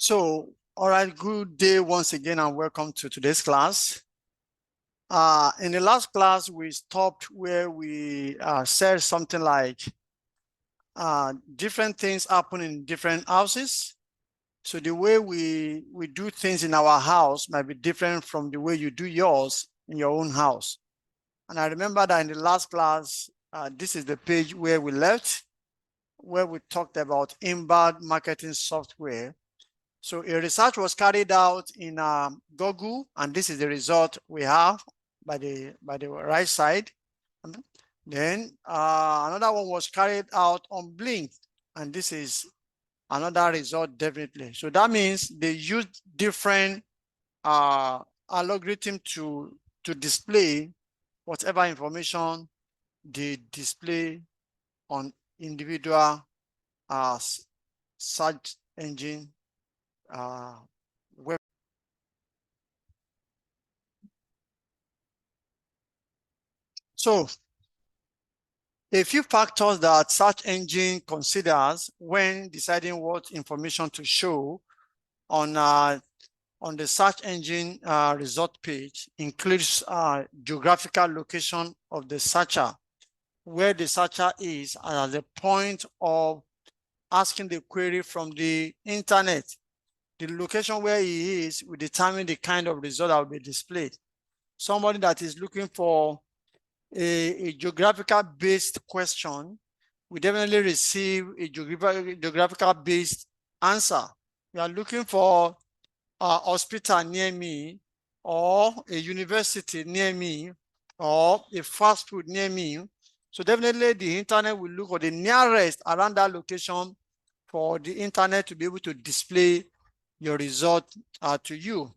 So, all right, good day once again and welcome to today's class. In the last class, we stopped where we said something like different things happen in different houses. So the way we do things in our house might be different from the way you do yours in your own house. And I remember that in the last class, this is the page where we left, where we talked about inbound marketing software. So a research was carried out in Google, and this is the result we have by the right side. Then another one was carried out on Blink, and this is another result definitely. So that means they use different algorithm to display whatever information they display on individual search engine web. So a few factors that search engine considers when deciding what information to show on the search engine result page includes geographical location of the searcher, where the searcher is at the point of asking the query from the internet. The location where he is will determine the kind of result that will be displayed. Somebody that is looking for a geographical based question, we definitely receive a geographical based answer. We are looking for a hospital near me, or a university near me, or a fast food near me. So definitely the internet will look for the nearest around that location for the internet to be able to display your result to you.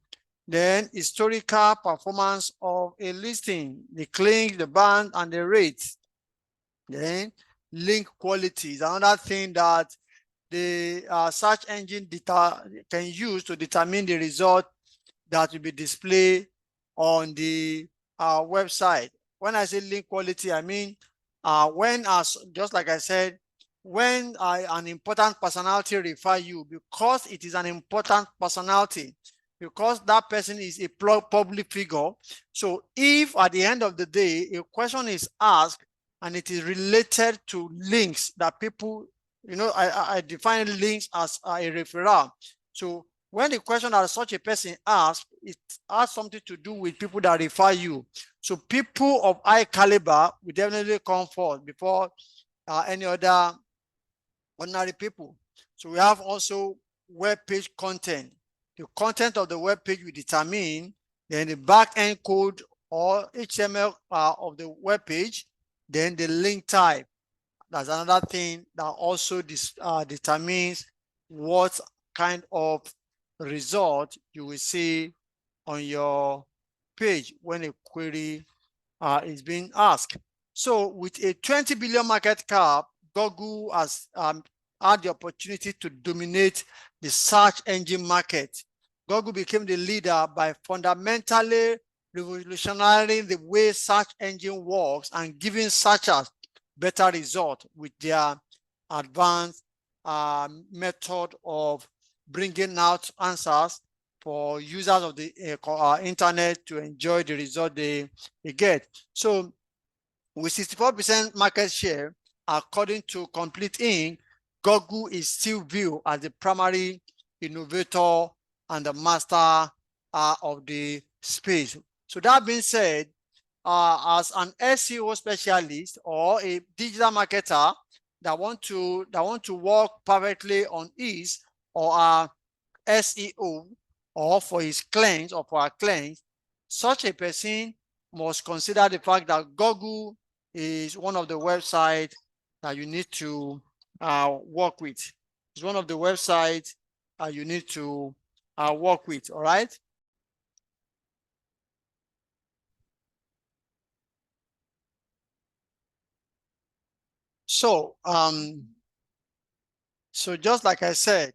Then historical performance of a listing, the click, the band, and the rate. Then link quality is another thing that the search engine can use to determine the result that will be displayed on the website. When I say link quality, I mean when, just like I said, when an important personality refer you, because it is an important personality, because that person is a public figure. So if at the end of the day a question is asked and it is related to links that people, I define links as a referral. So when the question that such a person asks, it has something to do with people that refer you. So people of high caliber will definitely come forth before any other ordinary people. So we have also web page content. The content of the web page will determine then the back-end code or HTML of the web page, then the link type. That's another thing that also determines what kind of result you will see on your page when a query is being asked. So with a 20 billion market cap, Google has had the opportunity to dominate the search engine market. Google became the leader by fundamentally revolutionizing the way search engine works and giving searchers better results with their advanced method of bringing out answers for users of the internet to enjoy the result they get. So with 64% market share, according to Complete Inc., Google is still viewed as the primary innovator and the master of the space. So that being said, as an SEO specialist or a digital marketer that want to work perfectly on his or our SEO, or for his clients or for our clients, such a person must consider the fact that Google is one of the websites that you need to work with. It's one of the websites you need to work with. All right. So, so just like I said,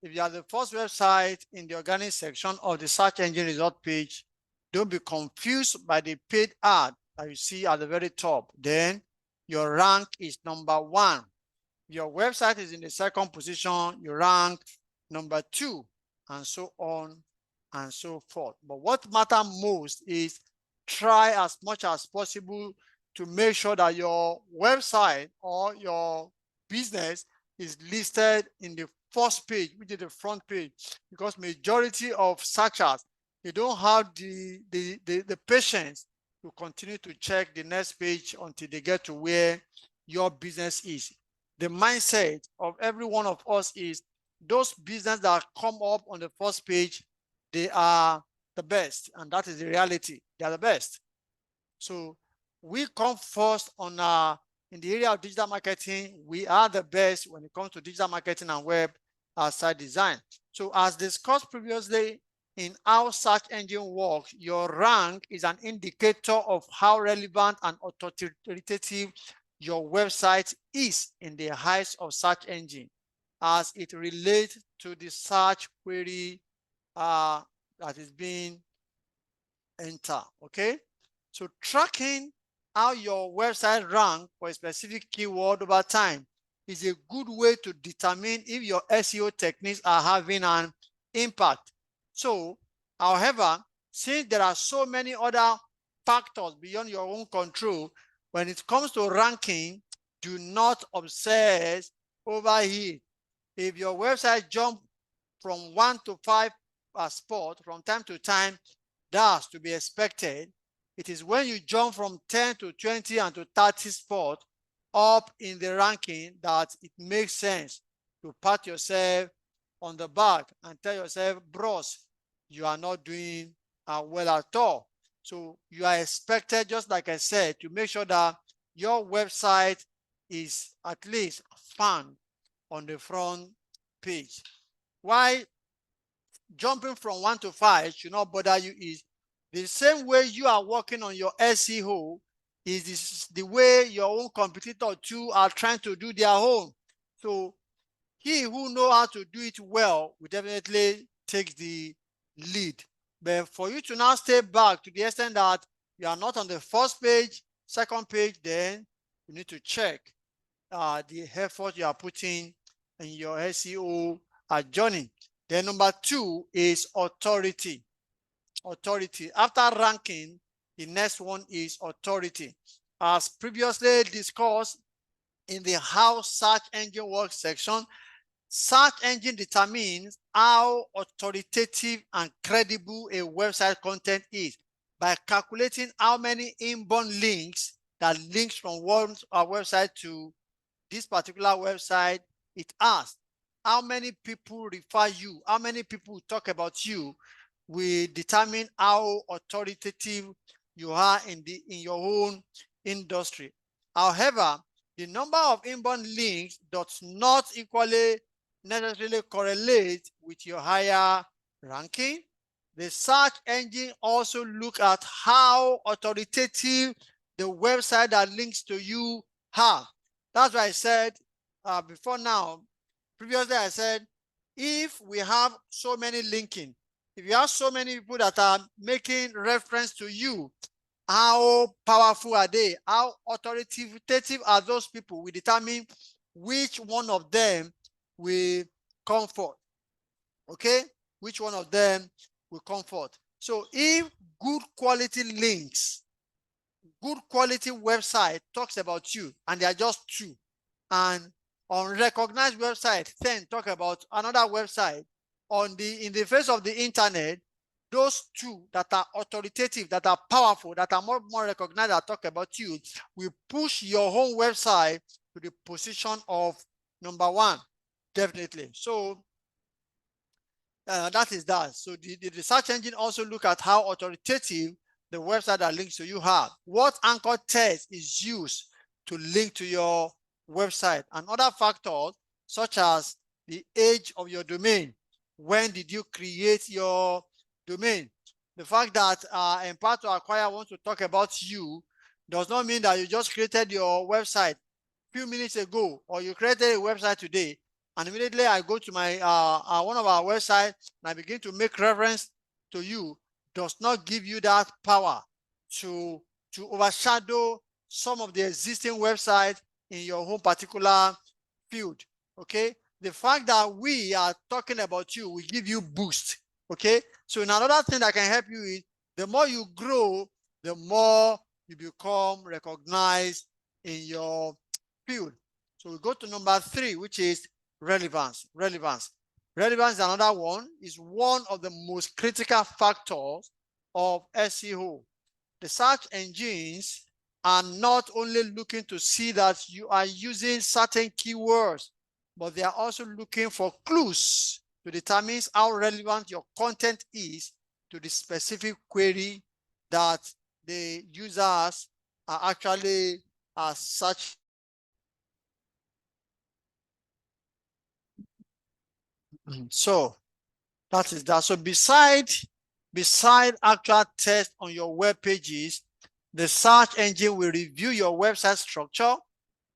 if you are the first website in the organic section of the search engine result page, don't be confused by the paid ad that you see at the very top. Then your rank is number 1. Your website is in the second position, you rank number 2, and so on and so forth. But what matters most is try as much as possible to make sure that your website or your business is listed in the first page, which is the front page, because majority of searchers, they don't have the patience to continue to check the next page until they get to where your business is. The mindset of every one of us is those businesses that come up on the first page, they are the best, and that is the reality. They are the best. So we come first on in the area of digital marketing. We are the best when it comes to digital marketing and web site design. So as discussed previously, in how search engine works, your rank is an indicator of how relevant and authoritative your website is in the eyes of search engine as it relates to the search query that is being entered. Okay, so tracking how your website ranks for a specific keyword over time is a good way to determine if your SEO techniques are having an impact. So, however, since there are so many other factors beyond your own control, when it comes to ranking, do not obsess over it. If your website jumps from 1 to 5 spot from time to time, that's to be expected. It is when you jump from 10 to 20 and to 30 spot up in the ranking that it makes sense to pat yourself on the back and tell yourself, bros, you are not doing well at all. So you are expected, just like I said, to make sure that your website is at least found on the front page. Why jumping from 1 to 5 should not bother you is the same way you are working on your SEO is this the way your own competitor too are trying to do their own. So he who know how to do it well will definitely take the lead. But for you to now stay back to the extent that you are not on the first page, second page, then you need to check the effort you are putting in your SEO journey. Then number 2 is authority. Authority. After ranking, the next one is authority. As previously discussed in the how search engine works section, search engine determines how authoritative and credible a website content is by calculating how many inbound links that links from one website to this particular website it has. How many people refer you, how many people talk about you will determine how authoritative you are in your own industry. However, the number of inbound links does not equally necessarily correlate with your higher ranking. The search engine also look at how authoritative the website that links to you have. That's why I said before now, previously I said, if we have so many linking, if you have so many people that are making reference to you, how powerful are they? How authoritative are those people? We determine which one of them will comfort. Okay? Which one of them will comfort. So if good quality links, good quality website talks about you, and there are just 2, and unrecognized website 10 talk about another website, in the face of the internet, those 2 that are authoritative, that are powerful, that are more recognized, that talk about you, will push your own website to the position of number 1, definitely. So that is that. So the search engine also look at how authoritative the website that links to you have. What anchor text is used to link to your website, and other factors such as the age of your domain. When did you create your domain? The fact that Empower to Acquire wants to talk about you does not mean that you just created your website a few minutes ago, or you created a website today, and immediately I go to my one of our websites and I begin to make reference to you. Does not give you that power to overshadow some of the existing websites in your own particular field. Okay, the fact that we are talking about you will give you boost. Okay, so another thing that can help you is the more you grow, the more you become recognized in your field. So we go to number 3, which is relevance. Relevance is another one, is one of the most critical factors of SEO. The search engines are not only looking to see that you are using certain keywords, but they are also looking for clues to determine how relevant your content is to the specific query that the users are actually searching. So that is that. So beside actual text on your web pages, the search engine will review your website structure,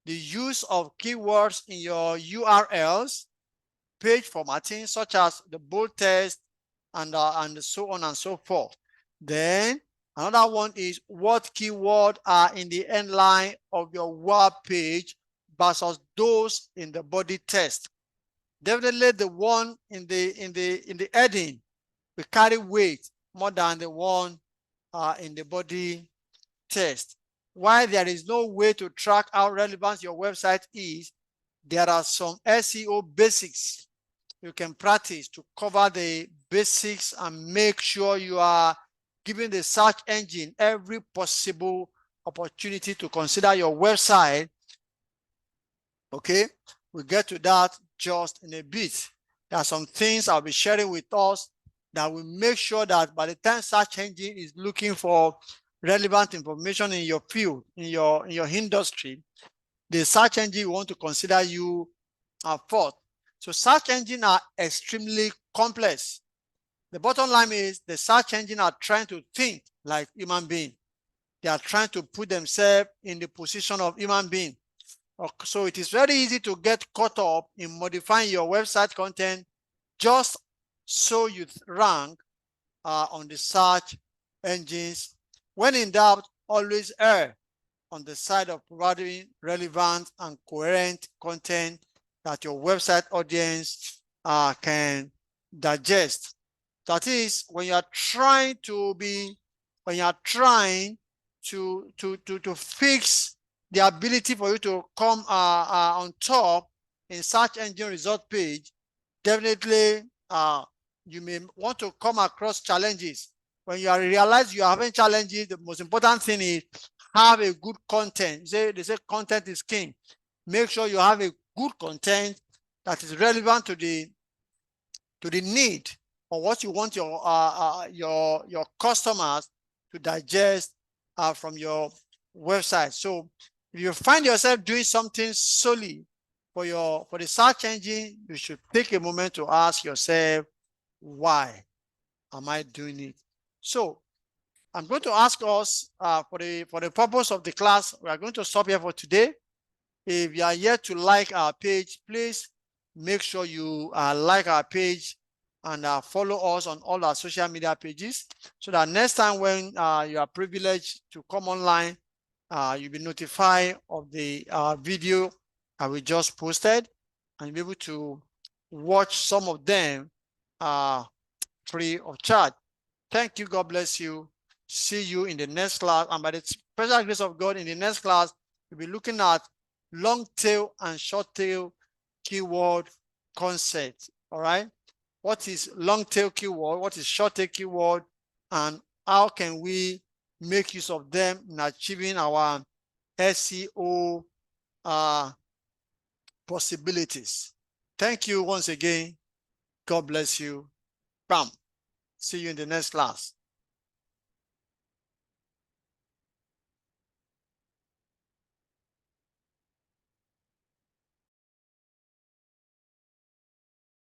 the use of keywords in your URLs, page formatting such as the bold text, and so on and so forth. Then another one is what keywords are in the end line of your web page versus those in the body text. Definitely the one in the heading will carry weight more than the one in the body text. While there is no way to track how relevant your website is, there are some SEO basics you can practice to cover the basics and make sure you are giving the search engine every possible opportunity to consider your website. Okay, we'll get to that just in a bit. There are some things I'll be sharing with us that will make sure that by the time search engine is looking for relevant information in your field, in your industry, the search engine want to consider you first. So search engines are extremely complex. The bottom line is the search engine are trying to think like human being. They are trying to put themselves in the position of human being. So it is very easy to get caught up in modifying your website content just so you rank on the search engines. When in doubt, always err on the side of providing relevant and coherent content that your website audience can digest. That is, when you are trying to fix the ability for you to come on top in search engine result page, definitely you may want to come across challenges. When you realize you are having challenges, the most important thing is have a good content. They say content is king. Make sure you have a good content that is relevant to the need or what you want your customers to digest from your website. So if you find yourself doing something solely for the search engine, you should take a moment to ask yourself, why am I doing it? So I'm going to ask us for the purpose of the class, we are going to stop here for today. If you are yet to like our page, please make sure you like our page and follow us on all our social media pages so that next time when you are privileged to come online, you'll be notified of the video that we just posted and you'll be able to watch some of them free of charge. Thank you. God bless you. See you in the next class. And by the special grace of God, in the next class, we'll be looking at long tail and short tail keyword concept. All right. What is long tail keyword? What is short tail keyword? And how can we make use of them in achieving our SEO possibilities? Thank you once again. God bless you. Bam. See you in the next class.